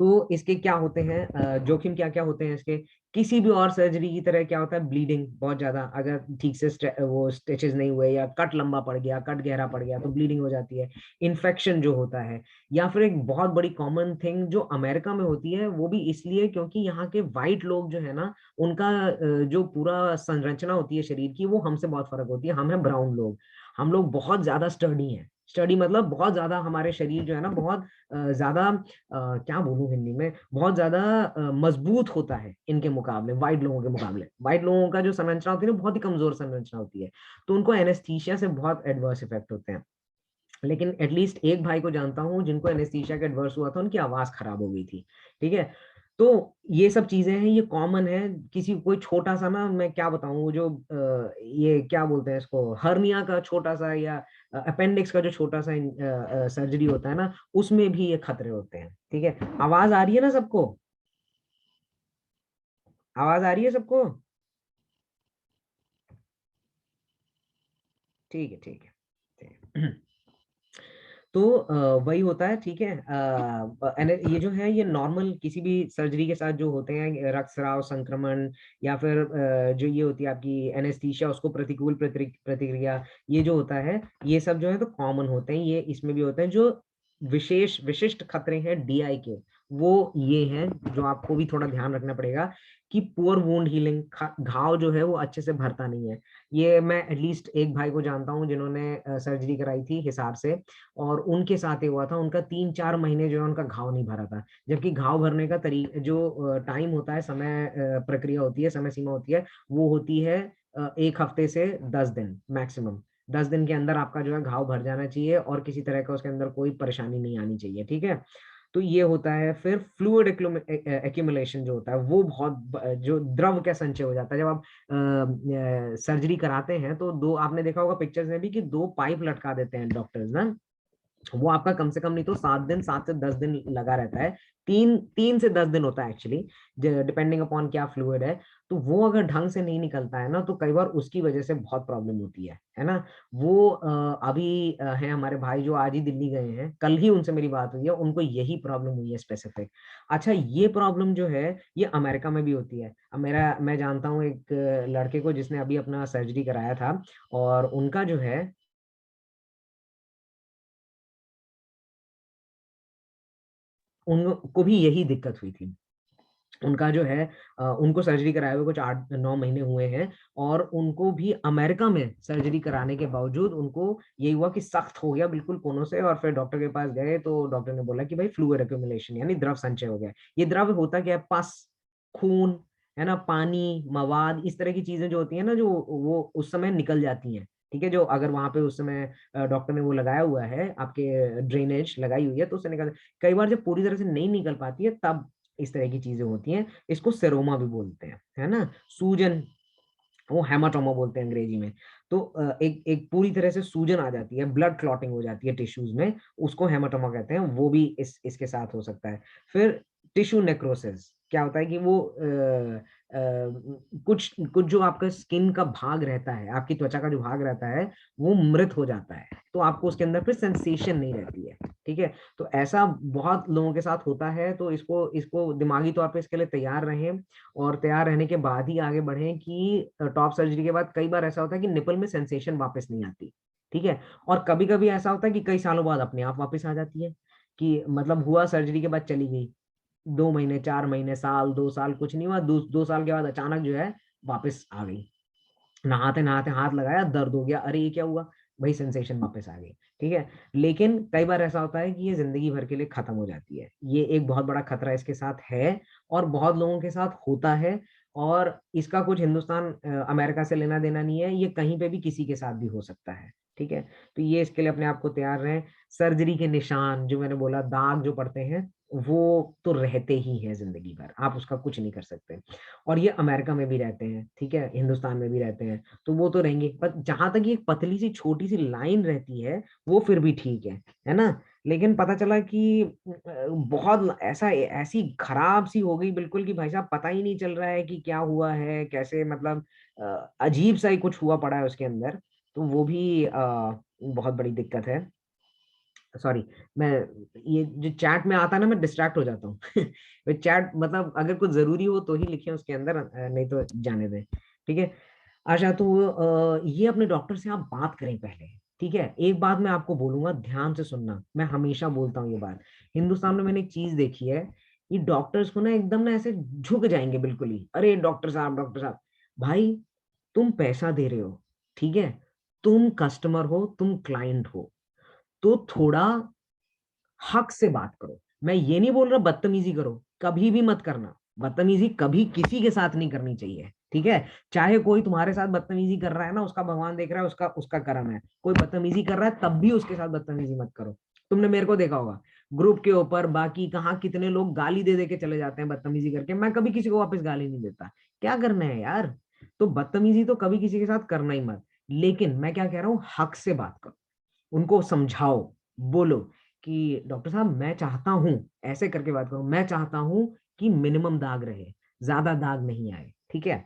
तो इसके क्या होते हैं जोखिम क्या क्या होते हैं इसके? किसी भी और सर्जरी की तरह क्या होता है, ब्लीडिंग बहुत ज्यादा, अगर ठीक से वो स्टिचेस नहीं हुए या कट लंबा पड़ गया, कट गहरा पड़ गया, तो ब्लीडिंग हो जाती है। इन्फेक्शन जो होता है, या फिर एक बहुत बड़ी कॉमन थिंग जो अमेरिका में होती है, वो भी इसलिए क्योंकि यहाँ के वाइट लोग जो है ना, उनका जो पूरा संरचना होती है शरीर की, वो हमसे बहुत फर्क होती है। हम हैं ब्राउन लोग, हम लोग बहुत ज्यादा स्टडी हैं। स्टडी मतलब बहुत ज्यादा, हमारे शरीर जो है ना बहुत ज्यादा क्या बोलूं हिंदी में, बहुत ज्यादा मजबूत होता है इनके मुकाबले, वाइट लोगों के मुकाबले। वाइट लोगों का जो संरचना होती है ना, बहुत ही कमजोर संरचना होती है, तो उनको एनेस्थीसिया से बहुत एडवर्स इफेक्ट होते हैं। लेकिन एटलीस्ट एक भाई को जानता हूँ जिनको एनेस्थीसिया का एडवर्स हुआ था, उनकी आवाज खराब हो गई थी। ठीक है, तो ये सब चीजें हैं, ये कॉमन है। किसी कोई छोटा सा ना, मैं क्या बताऊं, वो जो ये क्या बोलते हैं इसको, हर्निया का छोटा सा, या अपेंडिक्स का जो छोटा सा सर्जरी होता है ना, उसमें भी ये खतरे होते हैं। ठीक है, आवाज आ रही है ना सबको? आवाज आ रही है सबको? ठीक है, ठीक है, ठीक है। तो वही होता है। ठीक है, ये जो है, ये नॉर्मल किसी भी सर्जरी के साथ जो होते हैं, रक्तस्राव, संक्रमण, या फिर जो ये होती है आपकी एनेस्थीसिया, उसको प्रतिकूल प्रतिक्रिया, ये जो होता है, ये सब जो है तो कॉमन होते हैं, ये इसमें भी होते हैं। जो विशेष विशिष्ट खतरे हैं डीआई के, वो ये हैं, जो आपको भी थोड़ा ध्यान रखना पड़ेगा, कि पुअर वुंड हीलिंग, घाव जो है वो अच्छे से भरता नहीं है। ये मैं एटलीस्ट एक भाई को जानता हूँ जिन्होंने सर्जरी कराई थी हिसार से, और उनके साथ ये हुआ था, उनका 3-4 महीने जो है उनका घाव नहीं भरा था। जबकि घाव भरने का तरीका, जो टाइम होता है, समय प्रक्रिया होती है, समय सीमा होती है, वो होती है 1 हफ्ते से 10 दिन मैक्सिमम। 10 दिन के अंदर आपका जो है घाव भर जाना चाहिए, और किसी तरह का उसके अंदर कोई परेशानी नहीं आनी चाहिए। ठीक है, तो ये होता है। फिर फ्लूइड एक्यूमुलेशन जो होता है, वो बहुत जो द्रव का संचय हो जाता है। जब आप सर्जरी कराते हैं, तो दो, आपने देखा होगा पिक्चर्स में भी, कि 2 पाइप लटका देते हैं डॉक्टर्स ना, वो आपका कम से कम नहीं तो 7 दिन, 7 से 10 दिन लगा रहता है। 3 से 10 दिन होता है एक्चुअली, डिपेंडिंग अपॉन क्या फ्लूइड है। तो वो अगर ढंग से नहीं निकलता है ना, तो कई बार उसकी वजह से बहुत प्रॉब्लम होती है ना। वो अभी है हमारे भाई जो आज ही दिल्ली गए हैं, कल ही उनसे मेरी बात हुई है, उनको यही प्रॉब्लम हुई है स्पेसिफिक। अच्छा, ये प्रॉब्लम जो है, ये अमेरिका में भी होती है। अब मेरा, मैं जानता हूँ एक लड़के को जिसने अभी अपना सर्जरी कराया था, और उनका जो है, उनको भी यही दिक्कत हुई थी। उनका जो है उनको सर्जरी कराए हुए कुछ 8-9 महीने हुए हैं, और उनको भी अमेरिका में सर्जरी कराने के बावजूद उनको ये हुआ कि सख्त हो गया बिल्कुल कोनों से। और फिर डॉक्टर के पास गए, तो डॉक्टर ने बोला कि भाई फ्लूइड एक्यूमुलेशन, यानी द्रव संचय हो गया। ये द्रव होता क्या है? पस, खून, है ना, पानी, मवाद, इस तरह की चीजें जो होती है ना, जो वो उस समय निकल जाती हैं। ठीक है, जो अगर वहां पे उस समय डॉक्टर ने वो लगाया हुआ है, आपके ड्रेनेज लगाई हुई है, तो उससे निकल, कई बार जब पूरी तरह से नहीं निकल पाती है, तब इस तरह की चीजें होती हैं। इसको सेरोमा भी बोलते हैं, है ना, सूजन, वो हेमाटोमा बोलते हैं अंग्रेजी में। तो एक एक पूरी तरह से सूजन आ जाती है, ब्लड क्लॉटिंग हो जाती है टिश्यूज में, उसको हेमाटोमा कहते हैं। वो भी इसके साथ हो सकता है। फिर टिश्यू नेक्रोसिस क्या होता है, कि वो कुछ कुछ जो आपका स्किन का भाग रहता है, आपकी त्वचा का जो भाग रहता है, वो मृत हो जाता है, तो आपको उसके अंदर फिर सेंसेशन नहीं रहती है। ठीक है, तो ऐसा बहुत लोगों के साथ होता है। तो इसको इसको दिमागी तौर पे इसके लिए तैयार रहें, और तैयार रहने के बाद ही आगे बढ़ें। कि टॉप सर्जरी के बाद कई बार ऐसा होता है कि निपल में सेंसेशन वापस नहीं आती। ठीक है, और कभी कभी ऐसा होता है कि कई सालों बाद अपने आप वापस आ जाती है, कि मतलब हुआ सर्जरी के बाद चली गई, 2 महीने, 4 महीने, साल, 2 साल कुछ नहीं हुआ, 2 साल के बाद अचानक जो है वापस आ गई। नहाते नहाते हाथ लगाया, दर्द हो गया, अरे ये क्या हुआ, भाई सेंसेशन वापस आ गई। ठीक है, लेकिन कई बार ऐसा होता है कि ये जिंदगी भर के लिए खत्म हो जाती है। ये एक बहुत बड़ा खतरा इसके साथ है, और बहुत लोगों के साथ होता है। और इसका कुछ हिंदुस्तान अमेरिका से लेना देना नहीं है, ये कहीं पे भी किसी के साथ भी हो सकता है। ठीक है, तो ये इसके लिए अपने आप को तैयार रहें। सर्जरी के निशान, जो मैंने बोला, दाग जो पड़ते हैं, वो तो रहते ही हैं जिंदगी भर, आप उसका कुछ नहीं कर सकते। और ये अमेरिका में भी रहते हैं, ठीक है, हिंदुस्तान में भी रहते हैं, तो वो तो रहेंगे। पर जहां तक ये पतली सी छोटी सी लाइन रहती है, वो फिर भी ठीक है ना। लेकिन पता चला कि बहुत ऐसा, ऐसी खराब सी हो गई बिल्कुल, कि भाई साहब पता ही नहीं चल रहा है कि क्या हुआ है, कैसे, मतलब अजीब सा ही कुछ हुआ पड़ा है उसके अंदर। तो वो भी बहुत बड़ी दिक्कत है। सॉरी, मैं ये जो चैट में आता है ना, मैं डिस्ट्रैक्ट हो जाता हूँ। चैट मतलब अगर कुछ जरूरी हो तो ही लिखे उसके अंदर, नहीं तो जाने दें। ठीक है। अच्छा, तो ये अपने डॉक्टर से आप बात करें पहले। ठीक है। एक बात मैं आपको बोलूंगा, ध्यान से सुनना, मैं हमेशा बोलता हूँ ये बात। हिंदुस्तान में मैंने एक चीज देखी है, ये डॉक्टर्स को ना एकदम ना ऐसे झुक जाएंगे बिल्कुल ही, अरे डॉक्टर साहब, डॉक्टर साहब। भाई, तुम पैसा दे रहे हो, ठीक है, तुम कस्टमर हो, तुम क्लाइंट हो, तो थोड़ा हक से बात करो। मैं ये नहीं बोल रहा बदतमीजी करो, कभी भी मत करना। बदतमीजी कभी किसी के साथ नहीं करनी चाहिए। ठीक है। चाहे कोई तुम्हारे साथ बदतमीजी कर रहा है ना, उसका भगवान देख रहा है, उसका उसका कर्म है। कोई बदतमीजी कर रहा है तब भी उसके साथ बदतमीजी मत करो। तुमने मेरे को देखा होगा, ग्रुप के ऊपर बाकी कहाँ कितने लोग गाली दे दे के चले जाते हैं बदतमीजी करके, मैं कभी किसी को वापस गाली नहीं देता। क्या करना है यार। तो बदतमीजी तो कभी किसी के साथ करना ही मत। लेकिन मैं क्या कह रहा हूँ, हक से बात करो, उनको समझाओ, बोलो कि डॉक्टर साहब मैं चाहता हूं, ऐसे करके बात करो, मैं चाहता हूं कि मिनिमम दाग रहे, ज्यादा दाग नहीं आए। ठीक है।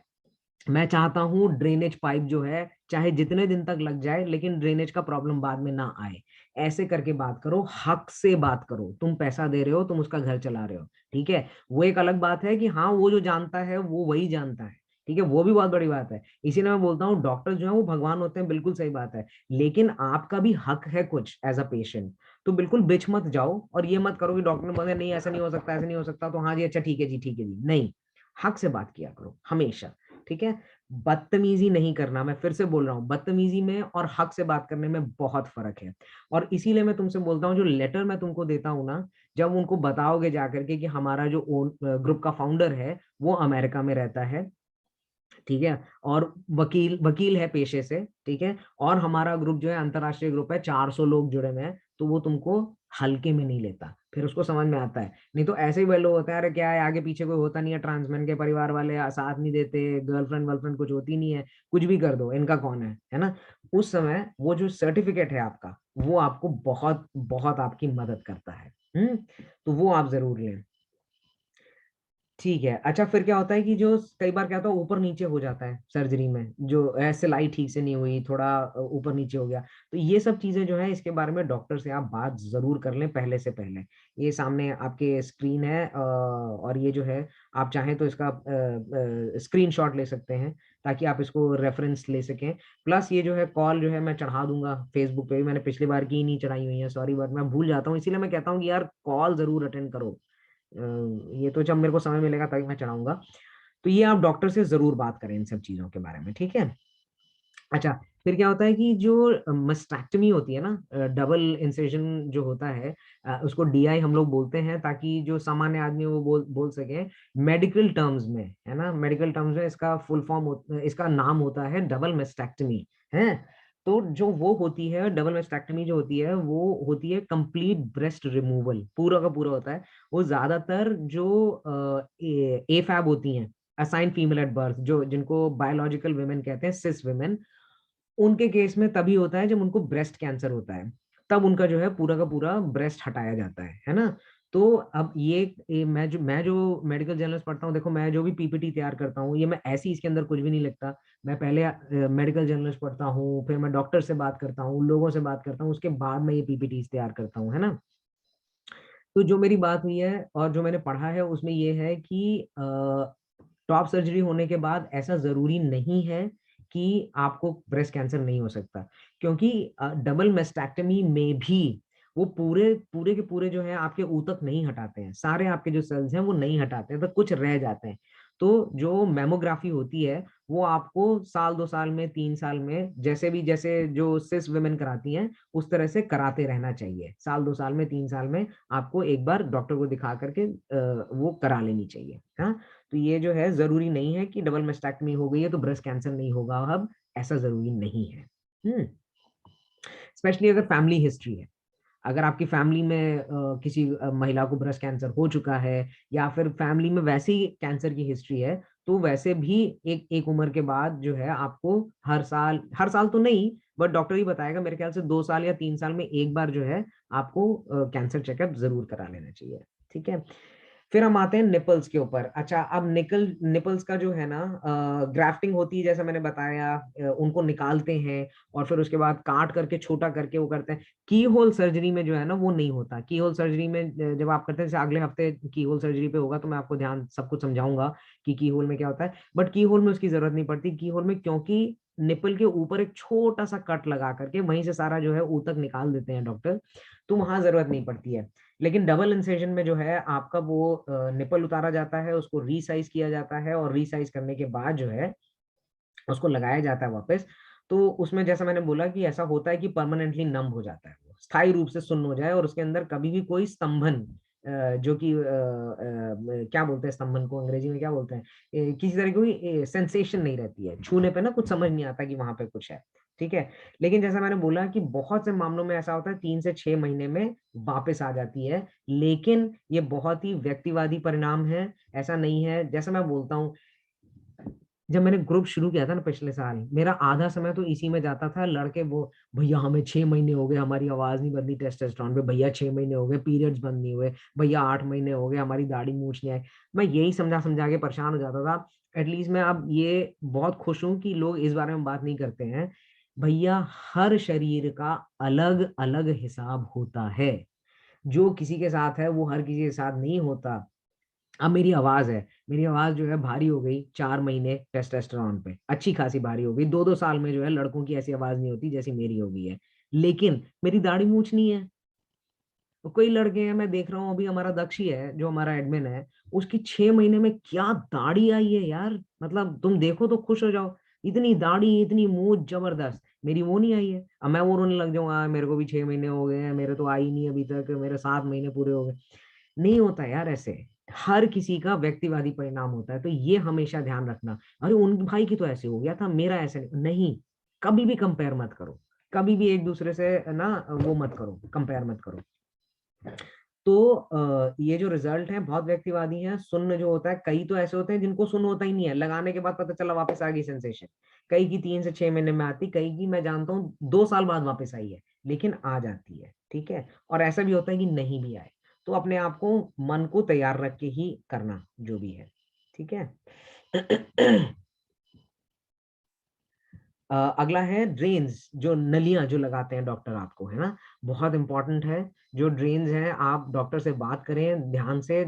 मैं चाहता हूं ड्रेनेज पाइप जो है चाहे जितने दिन तक लग जाए, लेकिन ड्रेनेज का प्रॉब्लम बाद में ना आए। ऐसे करके बात करो, हक से बात करो। तुम पैसा दे रहे हो, तुम उसका घर चला रहे हो। ठीक है। वो एक अलग बात है कि हाँ, वो जो जानता है वो वही जानता है। ठीक है, वो भी बहुत बड़ी बात है। इसीलिए मैं बोलता हूँ डॉक्टर जो है वो भगवान होते हैं, बिल्कुल सही बात है। लेकिन आपका भी हक है कुछ एज अ पेशेंट। तो बिल्कुल बिच मत जाओ और ये मत करो कि डॉक्टर ने बोला नहीं ऐसा नहीं हो सकता, ऐसा नहीं हो सकता, तो हाँ जी अच्छा ठीक है जी, ठीक है जी, नहीं। हक से बात किया करो हमेशा। ठीक है। बदतमीजी नहीं करना, मैं फिर से बोल रहा हूँ, बदतमीजी में और हक से बात करने में बहुत फर्क है। और इसीलिए मैं तुमसे बोलता हूँ, जो लेटर मैं तुमको देता हूँ ना, जब उनको बताओगे जाकर के कि हमारा जो ग्रुप का फाउंडर है वो अमेरिका में रहता है, ठीक है, और वकील वकील है पेशे से, ठीक है, और हमारा ग्रुप जो है अंतरराष्ट्रीय ग्रुप है, 400 लोग जुड़े हुए हैं, तो वो तुमको हल्के में नहीं लेता, फिर उसको समझ में आता है। नहीं तो ऐसे ही वह लोग होते हैं, अरे क्या है, आगे पीछे कोई होता नहीं है, ट्रांसमैन के परिवार वाले साथ नहीं देते, गर्लफ्रेंड वर्लफ्रेंड कुछ होती नहीं है, कुछ भी कर दो, इनका कौन है ना। उस समय वो जो सर्टिफिकेट है आपका, वो आपको बहुत बहुत आपकी मदद करता है। तो वो आप जरूर लें। ठीक है। अच्छा, फिर क्या होता है कि जो कई बार क्या होता है, ऊपर नीचे हो जाता है सर्जरी में, जो सिलाई ठीक से नहीं हुई, थोड़ा ऊपर नीचे हो गया, तो ये सब चीजें जो है इसके बारे में डॉक्टर से आप बात जरूर कर लें पहले से पहले। ये सामने आपके स्क्रीन है, और ये जो है आप चाहें तो इसका स्क्रीनशॉट ले सकते हैं, ताकि आप इसको रेफरेंस ले सकें। प्लस ये जो है कॉल जो है मैं चढ़ा दूंगा फेसबुक पे भी, मैंने पिछली बार की नहीं चढ़ाई हुई है, सॉरी, बट मैं भूल जाता हूँ, इसीलिए मैं कहता हूँ कि यार कॉल जरूर अटेंड करो। ये तो जब मेरे को समय मिलेगा तभी मैं चढ़ाऊंगा। तो ये आप डॉक्टर से जरूर बात करें इन सब चीजों के बारे में। ठीक है। अच्छा, फिर क्या होता है कि जो मस्टेक्टमी होती है ना, डबल इंसेशन जो होता है, उसको डीआई हम लोग बोलते हैं, ताकि जो सामान्य आदमी वो बोल सके मेडिकल टर्म्स में, है ना, मेडिकल टर्म्स में इसका फुल फॉर्म, इसका नाम होता है डबल मस्टेक्टमी है। तो जो वो होती है डबल मस्टेक्टमी, जो होती है वो होती है कंप्लीट ब्रेस्ट रिमूवल, पूरा का पूरा होता है। वो ज्यादातर जो ए फैब होती हैं, असाइन फीमेल एट बर्थ, जो जिनको बायोलॉजिकल वुमेन कहते हैं, सिस वुमेन, उनके केस में तभी होता है जब उनको ब्रेस्ट कैंसर होता है, तब उनका जो है पूरा का पूरा ब्रेस्ट हटाया जाता है ना। तो अब ये मैं जो मेडिकल जर्नल्स पढ़ता हूँ, देखो मैं जो भी पीपीटी तैयार करता हूँ, ये मैं ऐसे ही इसके अंदर कुछ भी नहीं लिखता। मैं पहले मेडिकल जर्नल्स पढ़ता हूँ, फिर मैं डॉक्टर से बात करता हूँ, लोगों से बात करता हूँ, उसके बाद मैं ये पीपीटी तैयार करता हूँ, है ना। तो जो मेरी बात हुई है और जो मैंने पढ़ा है उसमें ये है कि टॉप सर्जरी होने के बाद ऐसा जरूरी नहीं है कि आपको ब्रेस्ट कैंसर नहीं हो सकता, क्योंकि डबल मेस्टेक्टमी में भी वो पूरे पूरे के पूरे जो है आपके ऊतक नहीं हटाते हैं, सारे आपके जो सेल्स हैं वो नहीं हटाते हैं, तो कुछ रह जाते हैं। तो जो मेमोग्राफी होती है वो आपको साल 2 साल में 3 साल में, जैसे भी, जैसे जो सिस वुमेन कराती हैं उस तरह से कराते रहना चाहिए, साल 2 साल में 3 साल में आपको एक बार डॉक्टर को दिखा करके वो करा लेनी चाहिए। हाँ। तो ये जो है जरूरी नहीं है कि डबल मेस्टेक्टमी हो गई है तो ब्रेस्ट कैंसर नहीं होगा, अब ऐसा जरूरी नहीं है। स्पेशली अगर फैमिली हिस्ट्री है, अगर आपकी फैमिली में किसी महिला को ब्रेस्ट कैंसर हो चुका है, या फिर फैमिली में वैसे ही कैंसर की हिस्ट्री है, तो वैसे भी एक एक उम्र के बाद जो है आपको हर साल तो नहीं, बट डॉक्टर ही बताएगा, मेरे ख्याल से 2 साल या 3 साल में एक बार जो है आपको कैंसर चेकअप जरूर करा लेना चाहिए। ठीक है। फिर हम आते हैं निपल्स के ऊपर। अच्छा, अब निपल्स का जो है ना, ग्राफ्टिंग होती है, जैसे मैंने बताया, उनको निकालते हैं और फिर उसके बाद काट करके छोटा करके वो करते हैं। की होल सर्जरी में जो है ना वो नहीं होता। की होल सर्जरी में जब आप करते हैं, जैसे अगले हफ्ते की होल सर्जरी पे होगा तो मैं आपको ध्यान सब कुछ समझाऊंगा कि की होल में क्या होता है। बट की होल में उसकी जरूरत नहीं पड़ती। की होल में क्योंकि निपल के ऊपर एक छोटा सा कट लगा करके वहीं से सारा जो है ऊतक निकाल देते हैं डॉक्टर, तो वहां जरूरत नहीं पड़ती है। लेकिन डबल इंसेशन में जो है आपका वो निपल उतारा जाता है, उसको रीसाइज किया जाता है और रीसाइज करने के बाद जो है उसको लगाया जाता है वापस। तो उसमें जैसा मैंने बोला कि ऐसा होता है कि परमानेंटली नम हो जाता है, वो स्थायी रूप से सुन्न हो जाए और उसके अंदर कभी भी कोई स्तंभन, जो कि क्या बोलते हैं स्तंभन को अंग्रेजी में क्या बोलते हैं, किसी तरह की कोई सेंसेशन नहीं रहती है, छूने पे ना कुछ समझ नहीं आता कि वहां पे कुछ है। ठीक है। लेकिन जैसा मैंने बोला कि बहुत से मामलों में ऐसा होता है 3 से 6 महीने में वापस आ जाती है। लेकिन ये बहुत ही व्यक्तिवादी परिणाम है, ऐसा नहीं है। जैसा मैं बोलता हूँ, जब मैंने ग्रुप शुरू किया था ना पिछले साल, मेरा आधा समय तो इसी में जाता था। लड़के वो, भैया हमें 6 महीने हो गए हमारी आवाज नहीं बदली टेस्टोस्टेरोन पे, भैया 6 महीने हो गए पीरियड्स बंद नहीं हुए, भैया 8 महीने हो गए हमारी दाढ़ी मूछ नहीं आई। मैं यही समझा समझा के परेशान हो जाता था। एटलीस्ट मैं अब ये बहुत खुश हूं कि लोग इस बारे में बात नहीं करते हैं। भैया हर शरीर का अलग अलग हिसाब होता है। जो किसी के साथ है वो हर किसी के साथ नहीं होता। अब मेरी आवाज है, मेरी आवाज जो है भारी हो गई 4 महीने टेस्टोस्टेरोन पे, अच्छी खासी भारी हो गई। 2-2 साल में जो है लड़कों की ऐसी आवाज नहीं होती जैसी मेरी हो गई है। लेकिन मेरी दाढ़ी मूछ नहीं है। तो कई लड़के हैं, मैं देख रहा हूँ, अभी हमारा दक्षी है जो हमारा एडमिन है, उसकी 6 महीने में क्या दाढ़ी आई है यार। मतलब तुम देखो तो खुश हो जाओ, इतनी दाढ़ी इतनी मूछ जबरदस्त। मेरी वो नहीं आई है। अब मैं वो रोने लग जाऊंगा, मेरे को भी 6 महीने हो गए हैं, मेरे तो आई नहीं अभी तक, मेरे 7 महीने पूरे हो गए। नहीं होता यार ऐसे। हर किसी का व्यक्तिवादी परिणाम होता है, तो ये हमेशा ध्यान रखना। अरे उन भाई की तो ऐसे हो गया था, मेरा ऐसे नहीं। नहीं, कभी भी कंपेयर मत करो। कभी भी एक दूसरे से ना वो मत करो, कंपेयर मत करो। तो ये जो रिजल्ट है बहुत व्यक्तिवादी हैं। सुन्न जो होता है, कई तो ऐसे होते हैं जिनको सुन्न होता ही नहीं है, लगाने के बाद पता चला वापस आ गई सेंसेशन। कई की 3 से 6 महीने में आती, कई की मैं जानता हूँ 2 साल बाद वापस आई है, लेकिन आ जाती है। ठीक है। और ऐसा भी होता है कि नहीं भी आए। तो अपने आप को, मन को तैयार रख के ही करना जो भी है। ठीक है। अगला है ड्रेन्स, जो नलियां जो लगाते हैं डॉक्टर आपको, है ना, बहुत इंपॉर्टेंट है। जो ड्रेन्स हैं, आप डॉक्टर से बात करें ध्यान से,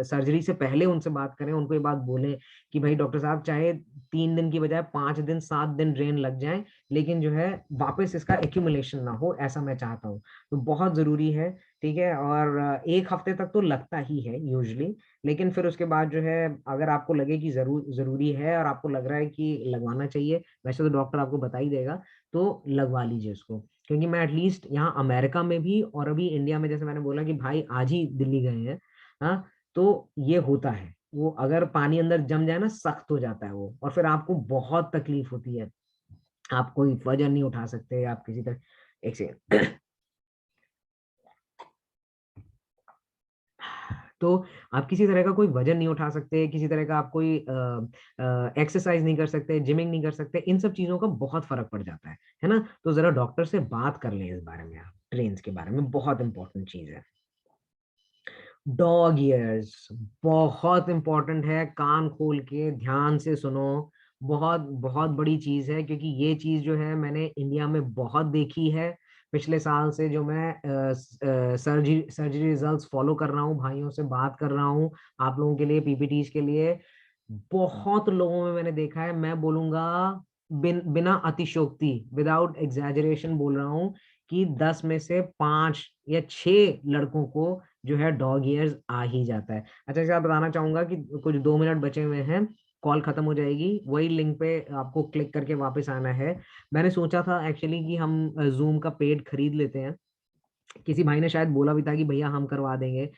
सर्जरी से पहले उनसे बात करें, उनको ये बात बोलें कि भाई डॉक्टर साहब, चाहे 3 दिन की बजाय 5 दिन 7 दिन ड्रेन लग जाएं, लेकिन जो है वापस इसका एक्यूमुलेशन ना हो, ऐसा मैं चाहता हूँ। तो बहुत जरूरी है। ठीक है। और 1 हफ्ते तक तो लगता ही है यूजली। लेकिन फिर उसके बाद जो है, अगर आपको लगे कि जरूरी है और आपको लग रहा है कि लगवाना चाहिए, वैसे तो डॉक्टर आपको बता ही देगा, तो लगवा लीजिए उसको। क्योंकि मैं एटलीस्ट यहाँ अमेरिका में भी और अभी इंडिया में, जैसे मैंने बोला कि भाई आज ही दिल्ली गए हैं, हाँ, तो ये होता है। वो अगर पानी अंदर जम जाए ना, सख्त हो जाता है वो, और फिर आपको बहुत तकलीफ होती है। आप कोई वजन नहीं उठा सकते, आप किसी तरह। एक सेकंड। तो आप किसी तरह का कोई वजन नहीं उठा सकते, किसी तरह का आप कोई एक्सरसाइज नहीं कर सकते, जिमिंग नहीं कर सकते। इन सब चीजों का बहुत फर्क पड़ जाता है ना। तो जरा डॉक्टर से बात कर लें इस बारे में, आप ट्रेन्स के बारे में, बहुत इंपॉर्टेंट चीज है। डॉग ईयर्स बहुत इंपॉर्टेंट है, कान खोल के ध्यान से सुनो। बहुत बहुत बड़ी चीज है, क्योंकि ये चीज जो है मैंने इंडिया में बहुत देखी है। पिछले साल से जो मैं सर्जरी सर्जरी रिजल्ट्स फॉलो कर रहा हूँ, भाइयों से बात कर रहा हूँ आप लोगों के लिए, पीपीटीज के लिए, बहुत लोगों में मैंने देखा है। मैं बोलूंगा बिना अतिशोक्ति, विदाउट एग्जैजरेशन बोल रहा हूँ, कि 10 में से 5 या 6 लड़कों को जो है डॉग ईयर्स आ ही जाता है। अच्छा, इसे आप बताना चाहूंगा कि कुछ 2 मिनट बचे हुए हैं, कॉल खत्म हो जाएगी, वही लिंक पे आपको क्लिक करके वापस आना है। मैंने सोचा था एक्चुअली कि हम जूम का पेड खरीद लेते हैं। किसी भाई ने शायद बोला भी था कि भैया हम करवा देंगे,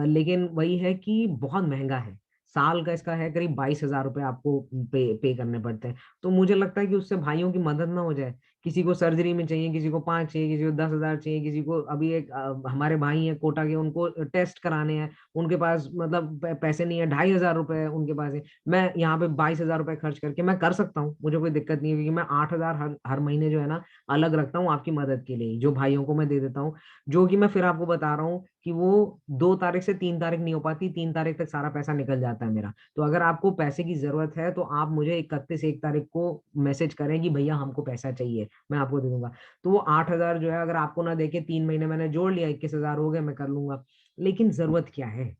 लेकिन वही है कि बहुत महंगा है। साल का इसका है करीब 22,000 रुपये आपको पे करने पड़ते हैं। तो मुझे लगता है कि उससे भाइयों की मदद ना हो जाए। किसी को सर्जरी में चाहिए, किसी को 5 चाहिए, किसी को 10,000 चाहिए, किसी को अभी एक हमारे भाई हैं कोटा के, उनको टेस्ट कराने हैं, उनके पास मतलब पैसे नहीं है, 2,500 रुपये उनके पास है। मैं यहाँ पे 22,000 रुपये खर्च करके मैं कर सकता हूँ, मुझे कोई दिक्कत नहीं है, क्योंकि मैं 8,000 हर महीने जो है ना अलग रखता हूँ आपकी मदद के लिए, जो भाइयों को मैं दे देता हूँ। जो कि मैं फिर आपको बता रहा हूँ कि वो 2 तारीख से 3 तारीख नहीं हो पाती, 3 तारीख तक सारा पैसा निकल जाता है मेरा। तो अगर आपको पैसे की ज़रूरत है तो आप मुझे 31 1 तारीख को मैसेज करें कि भैया हमको पैसा चाहिए, मैं आपको दे दूँगा। तो वो 8,000 जो है अगर आपको ना देके 3 महीने मैंने जोड़ लिया, 21,000 हो गए, मैं कर लूँगा। लेकिन ज़रूरत क्या है?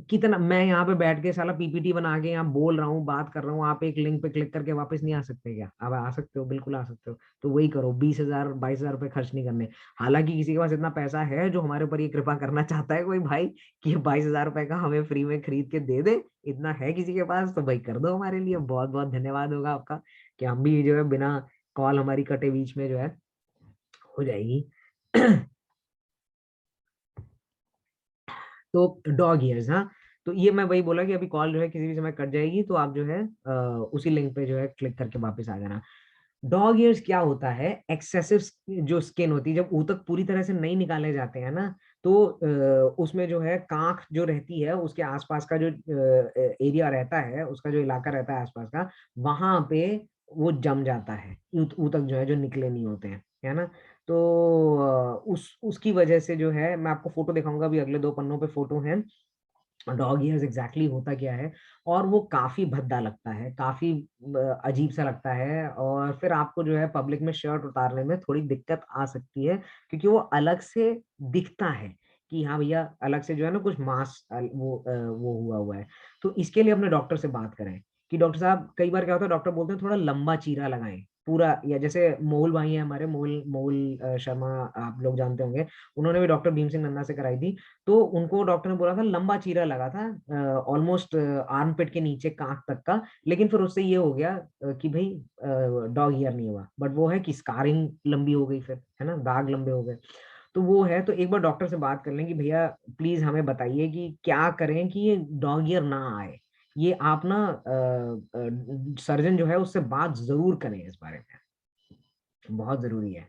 कितना मैं यहाँ पे बैठ के साला पीपीटी बना के यहाँ बोल रहा हूँ, बात कर रहा हूँ, आप एक लिंक पे क्लिक करके वापस नहीं आ सकते क्या? आप आ सकते हो, बिल्कुल आ सकते हो। तो वही करो, 20,000 22,000 रुपए खर्च नहीं करने। हालाँकि किसी के पास इतना पैसा है जो हमारे ऊपर ये कृपा करना चाहता है कोई भाई कि 22,000 रुपए का हमें फ्री में खरीद के दे दे, इतना है किसी के पास तो भाई कर दो हमारे लिए। बहुत-बहुत धन्यवाद होगा आपका कि हम भी जो है बिना कॉल हमारी कटे बीच में जो है हो जाएगी। तो डॉग ईयर्स, हाँ, तो ये मैं वही बोला कि अभी कॉल जो है किसी भी समय कट जाएगी तो आप जो है उसी लिंक पे जो है क्लिक करके वापस आ जाना। डॉग ईयर्स क्या होता है, एक्सेसिव जो स्किन होती है जब ऊतक पूरी तरह से नहीं निकाले जाते हैं ना, तो उसमें जो है कांख जो रहती है उसके आसपास का जो एरिया रहता है, उसका जो इलाका रहता है आसपास का, वहां पे वो जम जाता है, ऊतक जो है जो निकले नहीं होते हैं, है ना। तो उस उसकी वजह से जो है मैं आपको फोटो दिखाऊंगा, अभी अगले 2 पन्नों पे फोटो है। डॉग ईयर्स एग्जैक्टली होता क्या है, और वो काफी भद्दा लगता है, काफी अजीब सा लगता है, और फिर आपको जो है पब्लिक में शर्ट उतारने में थोड़ी दिक्कत आ सकती है, क्योंकि वो अलग से दिखता है कि हाँ भैया अलग से जो है ना कुछ मांस वो हुआ है। तो इसके लिए अपने डॉक्टर से बात करें कि डॉक्टर साहब, कई बार क्या होता है डॉक्टर बोलते हैं थोड़ा लंबा चीरा लगाएं पूरा, या जैसे मोल भाई है हमारे, मोल मोल शर्मा, आप लोग जानते होंगे, उन्होंने भी डॉक्टर भीम सिंह नन्ना से कराई थी। तो उनको डॉक्टर ने बोला था लंबा चीरा लगा था, ऑलमोस्ट आर्म पिट के नीचे कांख तक का, लेकिन फिर उससे ये हो गया कि भाई डॉग ईयर नहीं हुआ, बट वो है कि स्कारिंग लंबी हो गई, फिर है ना, दाग लंबे हो गए। तो वो है, तो एक बार डॉक्टर से बात कर लें कि भैया प्लीज हमें बताइए कि क्या करें कि ये डॉग ईयर ना आए। ये आप ना सर्जन जो है उससे बात जरूर करें इस बारे में, बहुत जरूरी है।